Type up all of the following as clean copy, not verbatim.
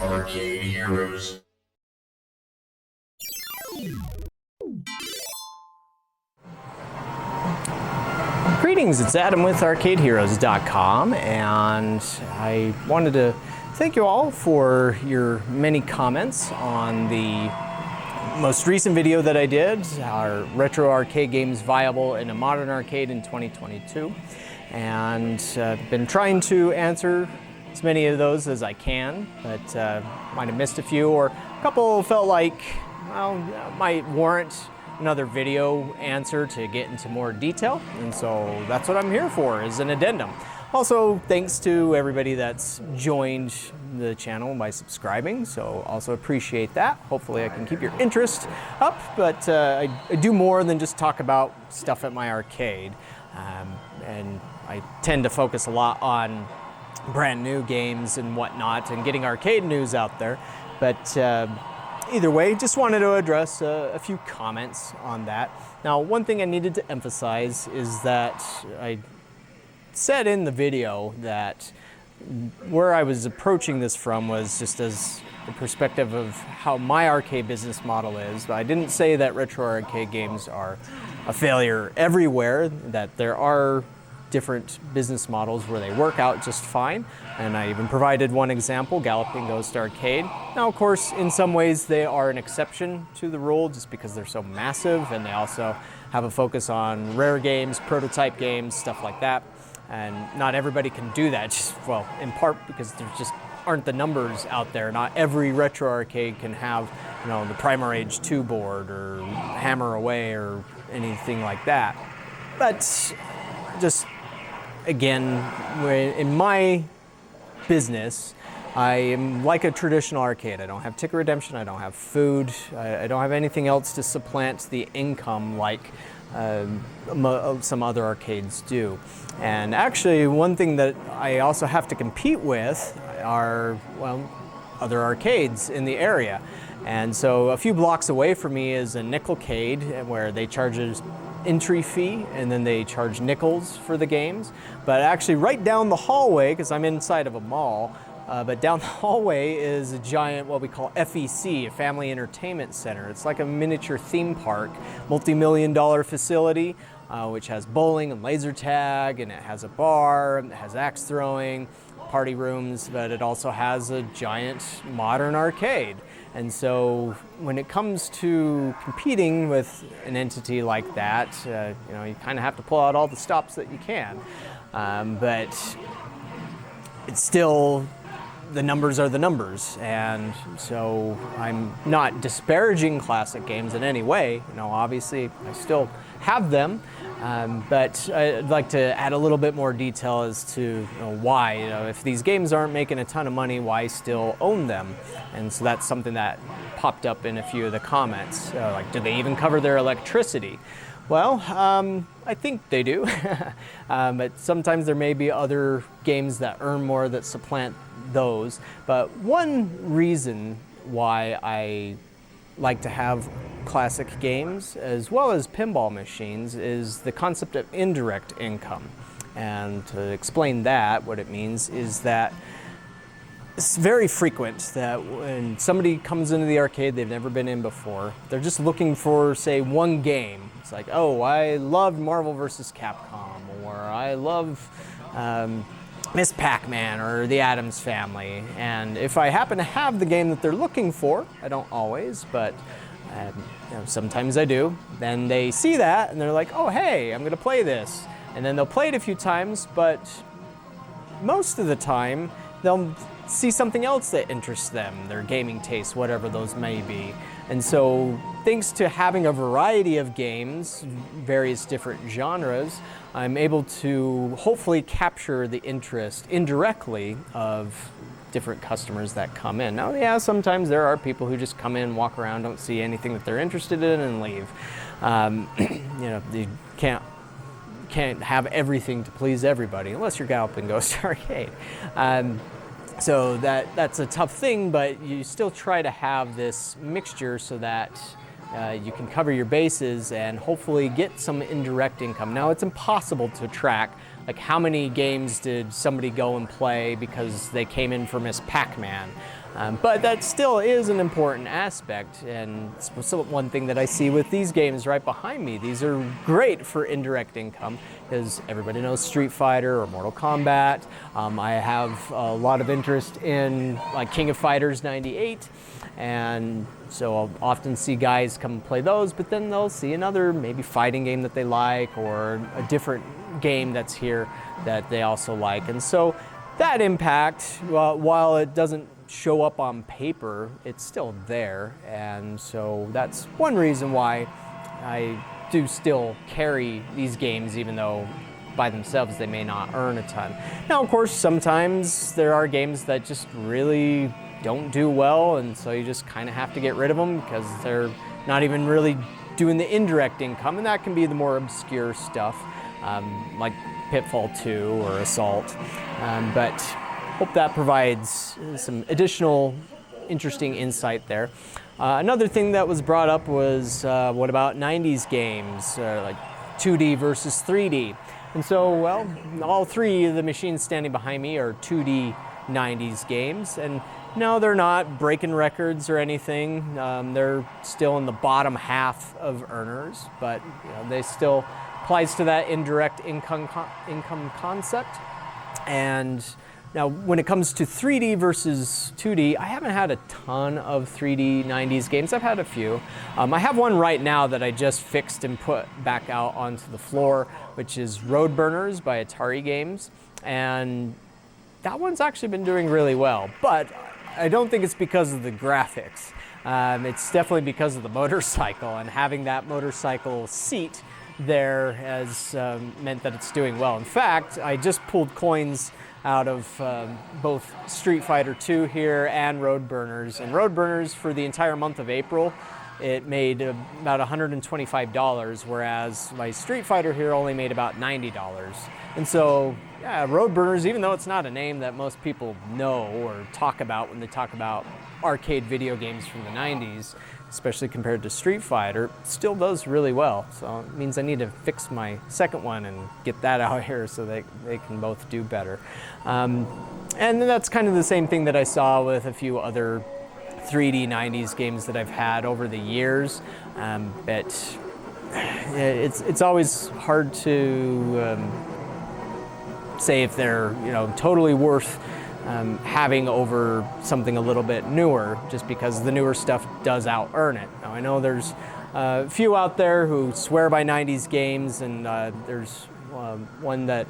Arcade Heroes. Greetings, it's Adam with ArcadeHeroes.com, and I wanted to thank you all for your many comments on the most recent video that I did, our retro arcade games viable in a modern arcade in 2022. And I've been trying to answer as many of those as I can, but might have missed a few, or a couple felt like, well, might warrant another video answer to get into more detail, and so that's what I'm here for, is an addendum. Also, thanks to everybody that's joined the channel by subscribing, so also appreciate that. Hopefully I can keep your interest up, but I do more than just talk about stuff at my arcade, and I tend to focus a lot on brand new games and whatnot, and getting arcade news out there, but either way, just wanted to address a few comments on that. Now, one thing I needed to emphasize is that I said in the video that where I was approaching this from was just as the perspective of how my arcade business model is. But I didn't say that retro arcade games are a failure everywhere, that there are different business models where they work out just fine. And I even provided one example, Galloping Ghost Arcade. Now, of course, in some ways they are an exception to the rule just because they're so massive, and they also have a focus on rare games, prototype games, stuff like that. And not everybody can do that, just, well, in part because there just aren't the numbers out there. Not every retro arcade can have, you know, the Primer Age 2 board or Hammer Away or anything like that. But just, again, in my business, I am like a traditional arcade. I don't have ticket redemption, I don't have food, I don't have anything else to supplant the income like some other arcades do. And actually, one thing that I also have to compete with are, well, other arcades in the area. And so a few blocks away from me is a Nickelcade, where they charge an entry fee and then they charge nickels for the games. But actually right down the hallway, because I'm inside of a mall, but down the hallway is a giant, what we call FEC, a Family Entertainment Center. It's like a miniature theme park, multi-million-dollar facility, which has bowling and laser tag, and it has a bar, it has axe throwing, party rooms, but it also has a giant modern arcade. And so when it comes to competing with an entity like that, you know, you kind of have to pull out all the stops that you can. But it's still, the numbers are the numbers, and so I'm not disparaging classic games in any way. You know, obviously I still have them, but I'd like to add a little bit more detail as to, you know, why. You know, if these games aren't making a ton of money, why still own them? And so that's something that popped up in a few of the comments. Like, do they even cover their electricity? Well, I think they do, but sometimes there may be other games that earn more that supplant those. But one reason why I like to have classic games as well as pinball machines is the concept of indirect income. And to explain that, what it means is that it's very frequent that when somebody comes into the arcade they've never been in before, they're just looking for, say, one game. It's like, oh, I loved Marvel vs. Capcom, or I love Miss Pac-Man or the Addams Family. And if I happen to have the game that they're looking for, I don't always, but you know, sometimes I do, then they see that and they're like, oh, hey, I'm gonna play this. And then they'll play it a few times, but most of the time they'll see something else that interests them, their gaming tastes, whatever those may be. And so thanks to having a variety of games, various different genres, I'm able to hopefully capture the interest indirectly of different customers that come in. Now, yeah, sometimes there are people who just come in, walk around, don't see anything that they're interested in, and leave. You know, you can't have everything to please everybody unless you're Galloping Ghost Arcade. So that's a tough thing, but you still try to have this mixture so that you can cover your bases and hopefully get some indirect income. Now, it's impossible to track, like, how many games did somebody go and play because they came in for Miss Pac-Man. But that still is an important aspect, and so one thing that I see with these games right behind me, these are great for indirect income, because everybody knows Street Fighter or Mortal Kombat. I have a lot of interest in like King of Fighters 98, and so I'll often see guys come play those, but then they'll see another maybe fighting game that they like, or a different game that's here that they also like. And so that impact, while it doesn't show up on paper, it's still there. And so that's one reason why I do still carry these games, even though by themselves they may not earn a ton. Now, of course, sometimes there are games that just really don't do well, and so you just kind of have to get rid of them because they're not even really doing the indirect income, and that can be the more obscure stuff, like Pitfall 2 or Assault. But hope that provides some additional interesting insight there. Another thing that was brought up was what about 90s games, like 2D versus 3D? And so, well, all three of the machines standing behind me are 2D 90s games, and no, they're not breaking records or anything. They're still in the bottom half of earners, but they still applies to that indirect income concept. And now, when it comes to 3D versus 2D, I haven't had a ton of 3D 90s games. I've had a few. I have one right now that I just fixed and put back out onto the floor, which is Road Burners by Atari Games. And that one's actually been doing really well, but I don't think it's because of the graphics. It's definitely because of the motorcycle, and having that motorcycle seat there has meant that it's doing well. In fact, I just pulled coins out of both Street Fighter 2 here and Road Burners. And Road Burners, for the entire month of April, it made about $125, whereas my Street Fighter here only made about $90. And so, yeah, Road Burners, even though it's not a name that most people know or talk about when they talk about arcade video games from the 90s, especially compared to Street Fighter, still does really well. So it means I need to fix my second one and get that out here so they can both do better. And that's kind of the same thing that I saw with a few other 3D 90s games that I've had over the years. But it's always hard to say if they're totally worth having over something a little bit newer, just because the newer stuff does out earn it. Now, I know there's a few out there who swear by 90s games, and there's one that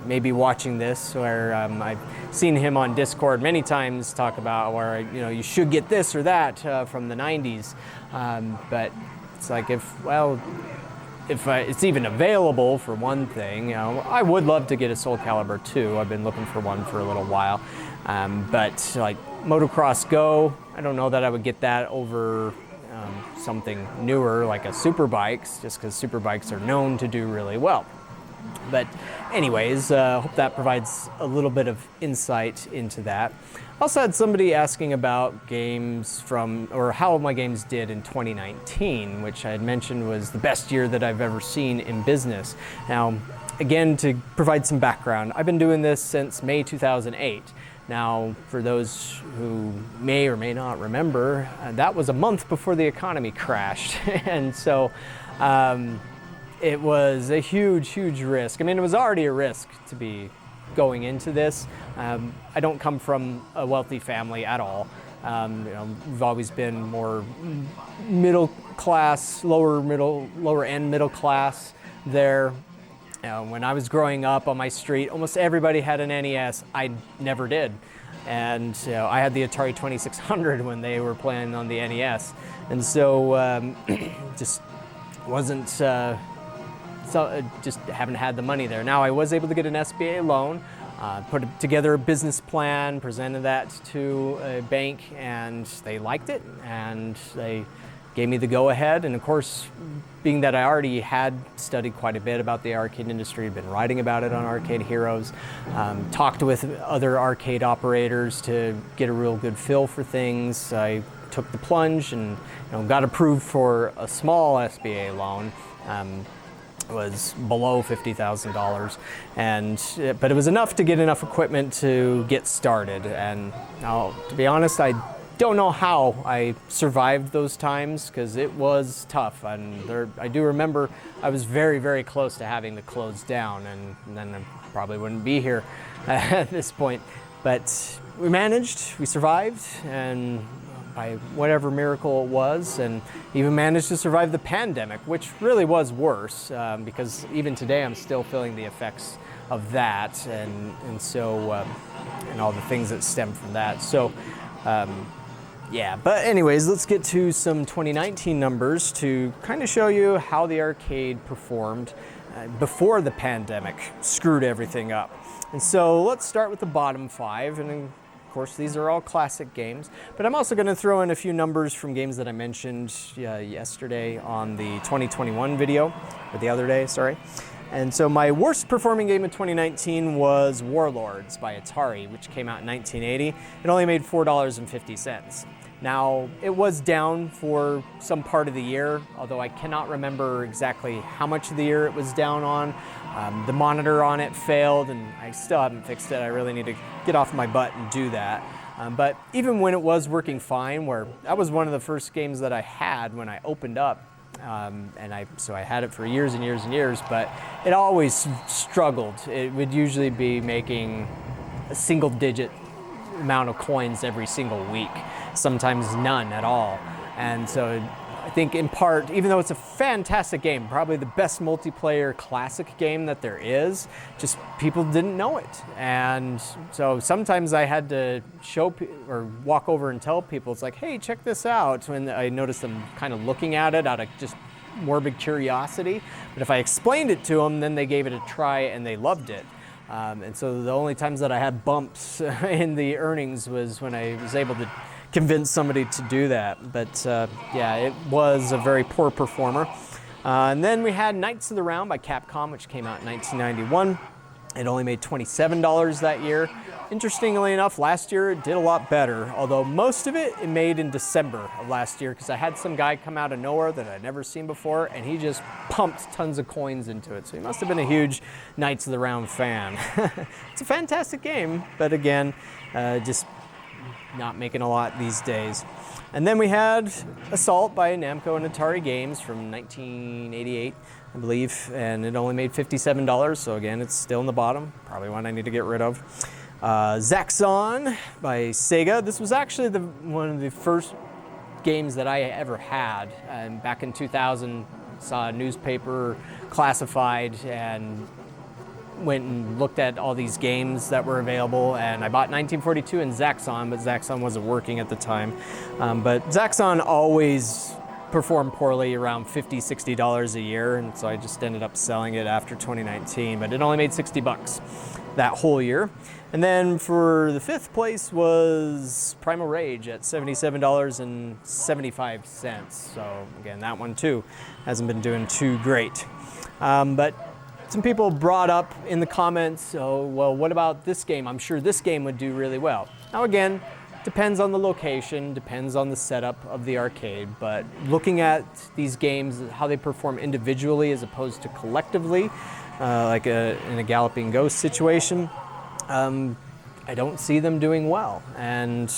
may be watching this, where I've seen him on Discord many times talk about where you should get this or that from the 90s, but it's like if it's even available, for one thing. I would love to get a Soul Calibur 2. I've been looking for one for a little while. But like Motocross Go, I don't know that I would get that over something newer like a Superbikes, just because Superbikes are known to do really well. But anyways, hope that provides a little bit of insight into that. Also had somebody asking about games or how my games did in 2019, which I had mentioned was the best year that I've ever seen in business. Now, again, to provide some background, I've been doing this since May 2008. Now, for those who may or may not remember, that was a month before the economy crashed. And so it was a huge, huge risk. I mean, it was already a risk to be going into this. I don't come from a wealthy family at all. We've always been more middle class, lower end middle class there. When I was growing up on my street, almost everybody had an NES. I never did. And I had the Atari 2600 when they were playing on the NES. And so just wasn't, just haven't had the money there. Now I was able to get an SBA loan, put together a business plan, presented that to a bank, and they liked it, and they gave me the go-ahead. And of course, being that I already had studied quite a bit about the arcade industry, had been writing about it on Arcade Heroes, talked with other arcade operators to get a real good feel for things, I took the plunge and got approved for a small SBA loan. was below $50,000, but it was enough to get enough equipment to get started. And now, to be honest, I don't know how I survived those times, because it was tough. And I do remember I was very, very close to having to close down, and then I probably wouldn't be here at this point. But we managed, we survived, and by whatever miracle it was, and even managed to survive the pandemic, which really was worse, because even today I'm still feeling the effects of that, and all the things that stem from that. So, yeah. But anyways, let's get to some 2019 numbers to kind of show you how the arcade performed before the pandemic screwed everything up. And so let's start with the bottom 5, and of course, these are all classic games, but I'm also going to throw in a few numbers from games that I mentioned yesterday on the 2021 video, or the other day, sorry. And so my worst performing game in 2019 was Warlords by Atari, which came out in 1980. It only made $4.50. Now, it was down for some part of the year, although I cannot remember exactly how much of the year it was down on. The monitor on it failed, and I still haven't fixed it. I really need to get off my butt and do that. But even when it was working fine, that was one of the first games that I had when I opened up, so I had it for years and years and years, but it always struggled. It would usually be making a single-digit amount of coins every single week, sometimes none at all. And so I think in part, even though it's a fantastic game, probably the best multiplayer classic game that there is, just people didn't know it. And so sometimes I had to or walk over and tell people, it's like, hey, check this out, when I noticed them kind of looking at it out of just morbid curiosity. But if I explained it to them, then they gave it a try and they loved it. And so the only times that I had bumps in the earnings was when I was able to convince somebody to do that. But yeah, it was a very poor performer. And then we had Knights of the Round by Capcom, which came out in 1991. It only made $27 that year. Interestingly enough, last year it did a lot better, although most of it made in December of last year, because I had some guy come out of nowhere that I'd never seen before, and he just pumped tons of coins into it. So he must have been a huge Knights of the Round fan. It's a fantastic game, but again, just not making a lot these days. And then we had Assault by Namco and Atari Games from 1988, I believe, and it only made $57, so again, it's still in the bottom, probably one I need to get rid of. Zaxxon by Sega. This was actually one of the first games that I ever had. Back in 2000, saw a newspaper classified and went and looked at all these games that were available, and I bought 1942 and Zaxxon, but Zaxxon wasn't working at the time. But Zaxxon always performed poorly, around $50, $60 a year, and so I just ended up selling it after 2019, but it only made $60 that whole year. And then for the 5th place was Primal Rage at $77.75. So again, that one too hasn't been doing too great. But some people brought up in the comments, oh, well, what about this game? I'm sure this game would do really well. Now again, depends on the location, depends on the setup of the arcade, but looking at these games, how they perform individually as opposed to collectively, like in a Galloping Ghost situation, I don't see them doing well, and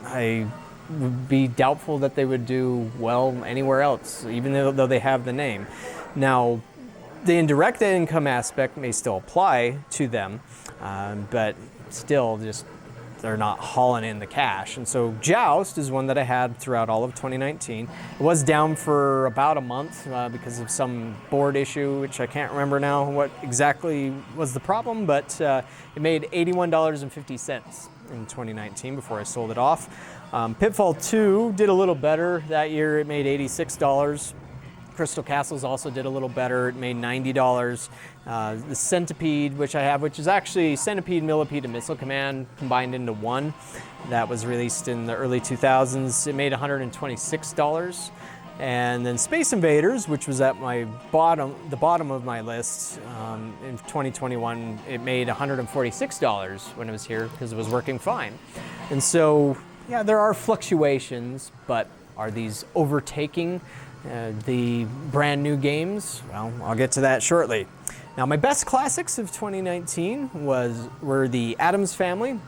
I would be doubtful that they would do well anywhere else, even though they have the name. Now, the indirect income aspect may still apply to them, but still just they're not hauling in the cash. And so Joust is one that I had throughout all of 2019. It was down for about a month because of some board issue, which I can't remember now what exactly was the problem, but it made $81.50 in 2019 before I sold it off. Pitfall 2 did a little better that year. It made $86. Crystal Castles also did a little better. It made $90. The Centipede, which I have, which is actually Centipede, Millipede, and Missile Command combined into one. That was released in the early 2000s. It made $126. And then Space Invaders, which was at the bottom of my list in 2021, it made $146 when it was here because it was working fine. And so, yeah, there are fluctuations, but are these overtaking The brand new games, well, I'll get to that shortly. Now, my best classics of 2019 were the Addams Family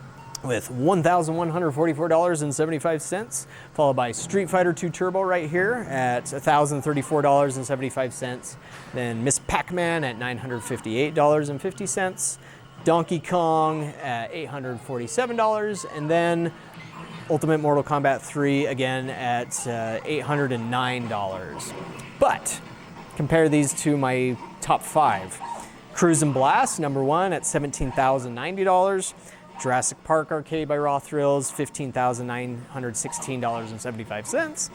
with $1,144.75, followed by Street Fighter 2 Turbo right here at $1,034.75. Then Miss Pac-Man at $958.50. Donkey Kong at $847, and then Ultimate Mortal Kombat 3 again at $809. But compare these to my top 5. Cruise and Blast, number 1 at $17,090. Jurassic Park Arcade by Raw Thrills, $15,916.75.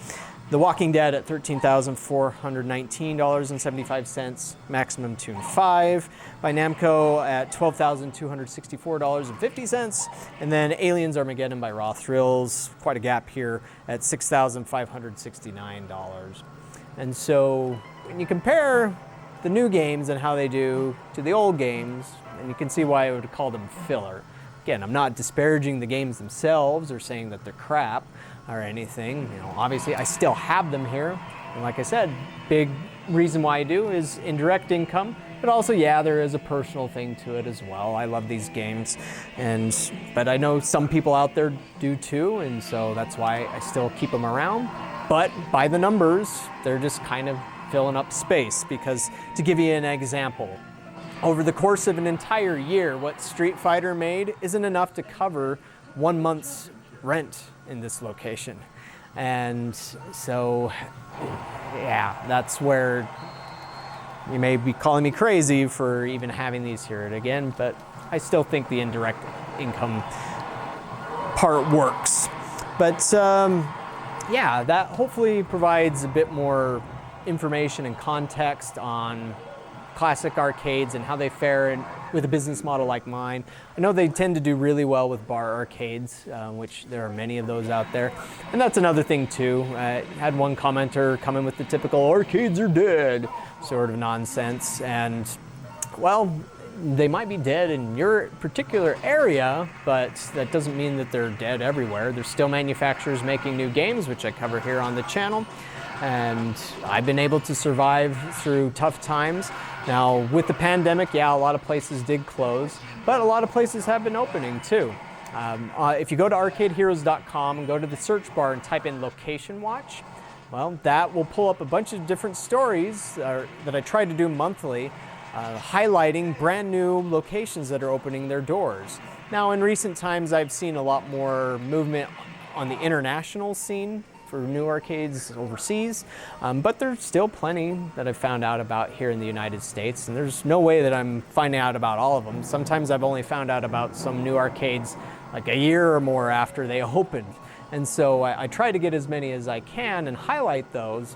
The Walking Dead at $13,419.75. Maximum Tune 5 by Namco at $12,264.50. And then Aliens Armageddon by Raw Thrills, quite a gap here, at $6,569. And so when you compare the new games and how they do to the old games, and you can see why I would call them filler. Again, I'm not disparaging the games themselves or saying that they're crap or anything. You know, obviously I still have them here. And like I said, big reason why I do is indirect income, but also, yeah, there is a personal thing to it as well. I love these games, but I know some people out there do too, and so that's why I still keep them around. But by the numbers, they're just kind of filling up space, because to give you an example, over the course of an entire year, what Street Fighter made isn't enough to cover 1 month's rent in this location. And so, yeah, that's where you may be calling me crazy for even having these here again, but I still think the indirect income part works. But yeah, that hopefully provides a bit more information and context on classic arcades and how they fare with a business model like mine. I know they tend to do really well with bar arcades, which there are many of those out there. And that's another thing too. I had one commenter come in with the typical "arcades are dead" sort of nonsense. And well, they might be dead in your particular area, but that doesn't mean that they're dead everywhere. There's still manufacturers making new games, which I cover here on the channel. And I've been able to survive through tough times. Now, with the pandemic, yeah, a lot of places did close, but a lot of places have been opening too. If you go to arcadeheroes.com and go to the search bar and type in Location Watch, well, that will pull up a bunch of different stories that I try to do monthly, highlighting brand new locations that are opening their doors. Now, in recent times, I've seen a lot more movement on the international scene for new arcades overseas, but there's still plenty that I've found out about here in the United States, and there's no way that I'm finding out about all of them. Sometimes I've only found out about some new arcades like a year or more after they opened, and so I try to get as many as I can and highlight those,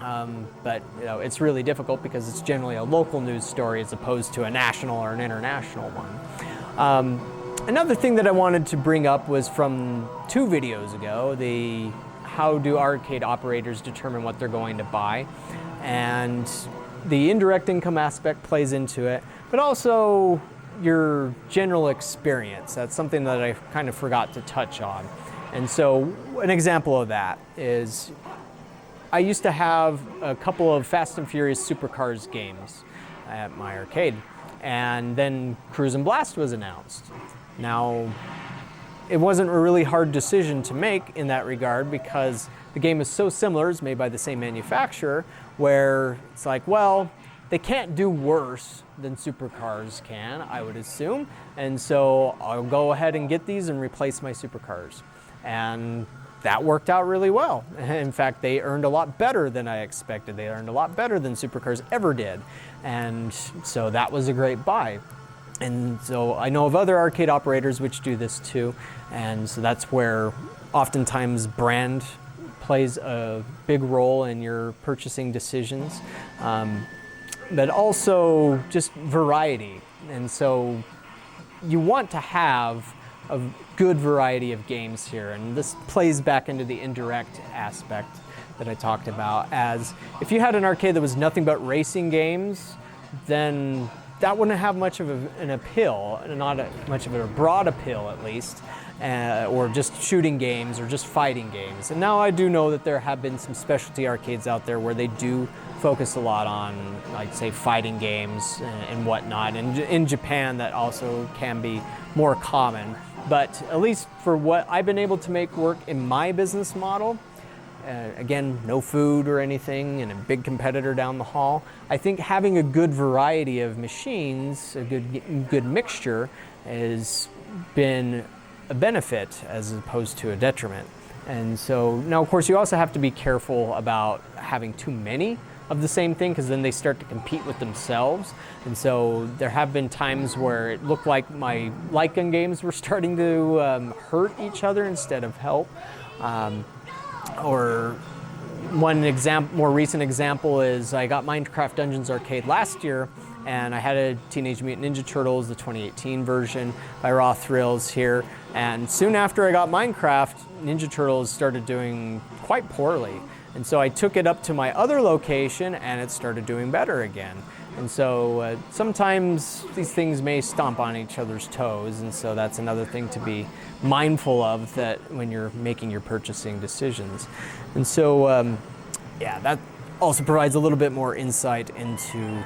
but you know, it's really difficult because it's generally a local news story as opposed to a national or an international one. Another thing that I wanted to bring up was from 2 videos ago, how do arcade operators determine what they're going to buy? And the indirect income aspect plays into it, but also your general experience. That's something that I kind of forgot to touch on. And so an example of that is I used to have a couple of Fast and Furious Supercars games at my arcade, and then Cruise and Blast was announced. Now, it wasn't a really hard decision to make in that regard because the game is so similar, it's made by the same manufacturer, where it's like, well, they can't do worse than Supercars can, I would assume, and so I'll go ahead and get these and replace my Supercars. And that worked out really well. In fact, they earned a lot better than I expected. They earned a lot better than Supercars ever did, and so that was a great buy. And so I know of other arcade operators which do this too, and so that's where oftentimes brand plays a big role in your purchasing decisions, but also just variety. And so you want to have a good variety of games here, and this plays back into the indirect aspect that I talked about, as if you had an arcade that was nothing but racing games, then that wouldn't have much of an appeal, not much of a broad appeal at least. or just shooting games or just fighting games. And now I do know that there have been some specialty arcades out there where they do focus a lot on, like, say, fighting games and whatnot. And in Japan, that also can be more common. But at least for what I've been able to make work in my business model, again, no food or anything, and a big competitor down the hall, I think having a good variety of machines, a good mixture, has been a benefit as opposed to a detriment. And so now, of course, you also have to be careful about having too many of the same thing, because then they start to compete with themselves. And so there have been times where it looked like my light gun games were starting to hurt each other instead of help. Or one more recent example is I got Minecraft Dungeons Arcade last year, and I had a Teenage Mutant Ninja Turtles, the 2018 version by Raw Thrills here. And soon after I got Minecraft, Ninja Turtles started doing quite poorly. And so I took it up to my other location, and it started doing better again. And so sometimes these things may stomp on each other's toes, and so that's another thing to be mindful of that when you're making your purchasing decisions. And so, yeah, that also provides a little bit more insight into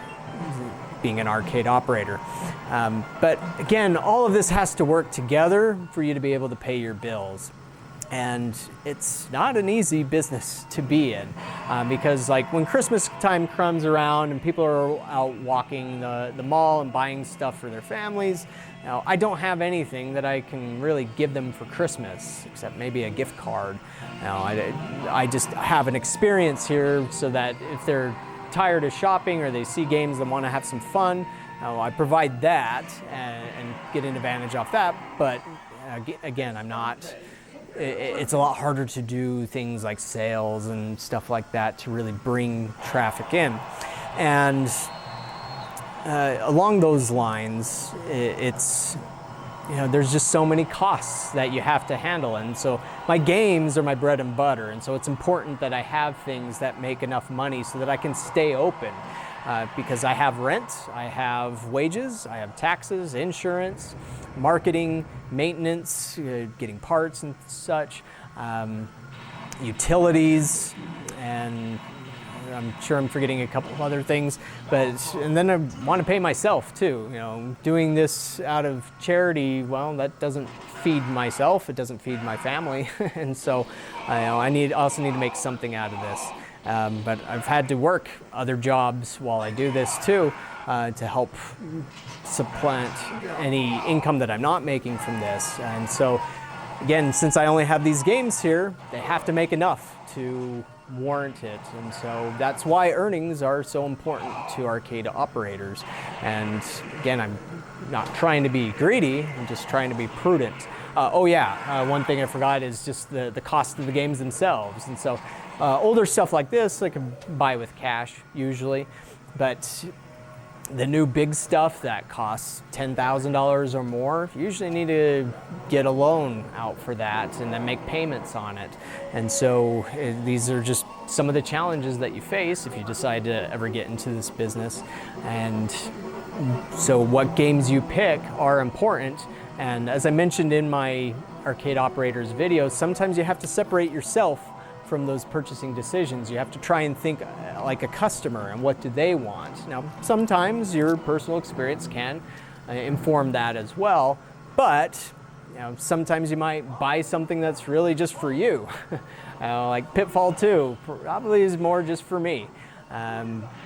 being an arcade operator. But again, all of this has to work together for you to be able to pay your bills. And it's not an easy business to be in, because like when Christmas time comes around and people are out walking the mall and buying stuff for their families, I don't have anything that I can really give them for Christmas except maybe a gift card. I just have an experience here so that if they're tired of shopping or they see games and want to have some fun, I provide that and get an advantage off that. But again, it's a lot harder to do things like sales and stuff like that to really bring traffic in. And along those lines, it's, there's just so many costs that you have to handle. And so my games are my bread and butter. And so it's important that I have things that make enough money so that I can stay open. Because I have rent, I have wages, I have taxes, insurance, marketing, maintenance, getting parts and such, utilities, and I'm sure I'm forgetting a couple of other things. And then I want to pay myself too. Doing this out of charity, well, that doesn't feed myself, it doesn't feed my family, and so I also need to make something out of this. But I've had to work other jobs while I do this too, to help supplant any income that I'm not making from this. And so, again, since I only have these games here, they have to make enough to warrant it. And so that's why earnings are so important to arcade operators. And again, I'm not trying to be greedy, I'm just trying to be prudent. One thing I forgot is just the cost of the games themselves. And so older stuff like this I can buy with cash usually, but the new big stuff that costs $10,000 or more, you usually need to get a loan out for that and then make payments on it. And so these are just some of the challenges that you face if you decide to ever get into this business. And so what games you pick are important. And as I mentioned in my Arcade Operators video, sometimes you have to separate yourself from those purchasing decisions. You have to try and think like a customer and what do they want. Now, sometimes your personal experience can inform that as well, but sometimes you might buy something that's really just for you. Like Pitfall 2 probably is more just for me,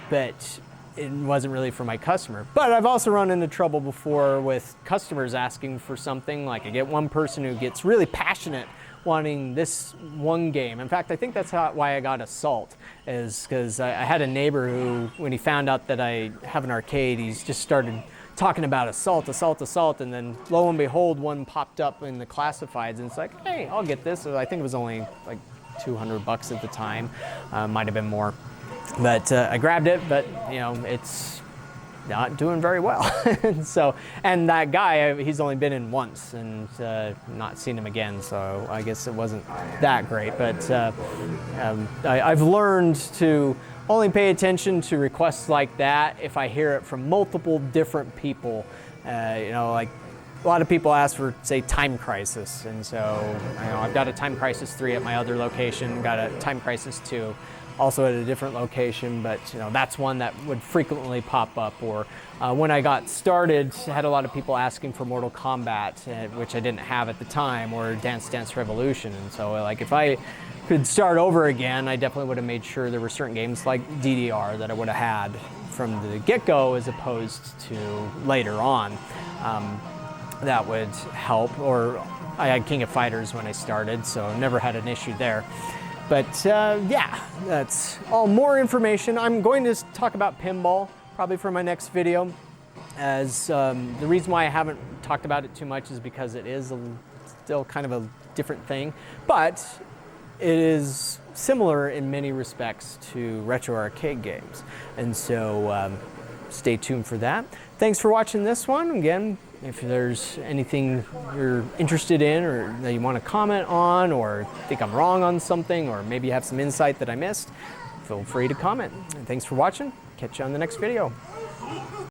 but it wasn't really for my customer. But I've also run into trouble before with customers asking for something. Like I get one person who gets really passionate wanting this one game. In fact, I think that's why I got Assault, is because I had a neighbor who, when he found out that I have an arcade, he's just started talking about Assault, and then lo and behold, one popped up in the classifieds, and it's like, hey, I'll get this. So I think it was only like $200 at the time, might have been more. But I grabbed it, but it's not doing very well. and that guy, he's only been in once and not seen him again, so I guess it wasn't that great. But I've learned to only pay attention to requests like that if I hear it from multiple different people. Like a lot of people ask for, say, Time Crisis, and so I've got a Time Crisis 3 at my other location, got a Time Crisis 2 also at a different location, but that's one that would frequently pop up. Or when I got started, I had a lot of people asking for Mortal Kombat, which I didn't have at the time, or Dance Dance Revolution, and so like if I could start over again, I definitely would have made sure there were certain games like DDR that I would have had from the get-go as opposed to later on. That would help. Or I had King of Fighters when I started, so never had an issue there. But yeah, that's all. More information. I'm going to talk about pinball probably for my next video, as the reason why I haven't talked about it too much is because it is still kind of a different thing, but it is similar in many respects to retro arcade games. And so stay tuned for that. Thanks for watching this one. Again, if there's anything you're interested in or that you want to comment on, or think I'm wrong on something, or maybe you have some insight that I missed, feel free to comment. And thanks for watching. Catch you on the next video.